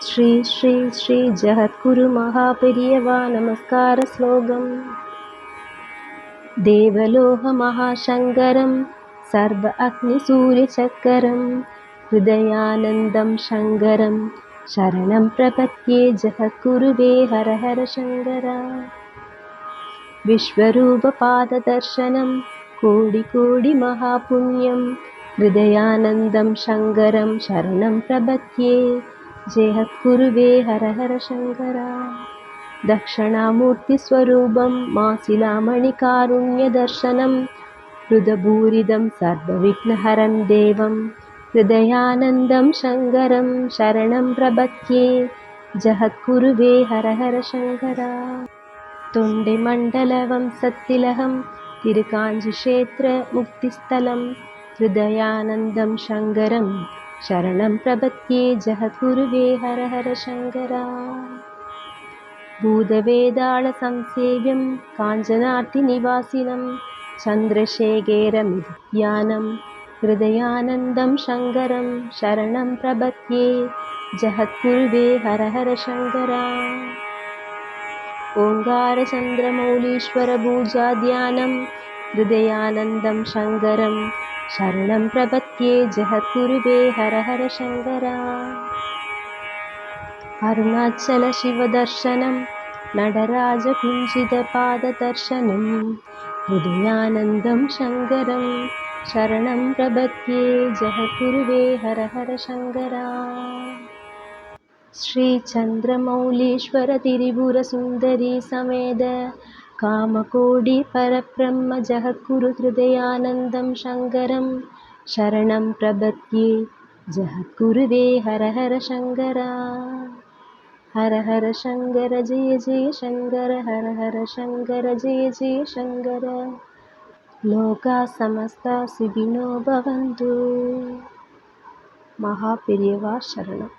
श्री श्री श्री जगद्गुरु महापेरियवा नमस्कार श्लोकम् देवलोह महाशंकरं सर्व अग्निसूर्यचक्करं हृदयानन्दं शंकरं शरणं प्रपद्ये जगद्गुरुवे हर हर शंकरा विश्वरूपपाददर्शनं कोटि कोटि महापुण्यं हृदयानन्दं शंकरं शरणं प्रपद्ये जगद्गुरुवे हर हर शंकरा दक्षिणामूर्तिस्वरूपं मासिलामणिकारुण्यदर्शनं हृदभूरिदं सर्वविघ्नहरं देवं हृदयानन्दं शंकरं शरणं प्रपद्ये जगद्गुरुवे हर हर शंकरा तोण्डिमण्डलवंशतिलहं तिरुकाञ्चिक्षेत्रमुक्तिस्थलं हृदयानन्दं शंकरं शरणं प्रपद्ये जगद्गुरुवे हर हर शंकरा भूतवेदालसंसेव्यं काञ्चनार्तिनिवासिनं चन्द्रशेखरमिदध्यानं हृदयानन्दं शंकरं शरणं प्रपद्ये जगद्गुरुवे हर हर शंकरा ओङ्कारचन्द्रमौलीश्वरपूजाध्यानं हृदयानन्दं शंकरं शरणं प्रपद्ये जगद्गुरुवे हर हर शंकरा अरुणाचलशिवदर्शनं नटराजकुञ्चितपाददर्शनं हृदयानन्दं शंकरं शरणं प्रपद्ये जगद्गुरुवे हर हर शंकरा श्रीचन्द्रमौलीश्वर त्रिपुरसुन्दरी समेत कामकोटि परब्रह्म जगद्गुरु हृदयानन्दं शंकरं शरणं प्रपद्ये जगद्गुरुवे हर हर शंकरा हर हर शंकर जय जय शंकर हर हर शंकर जय जय शंकर लोका समस्ता सुखिनो भवन्तु महापेरियवा शरणम्।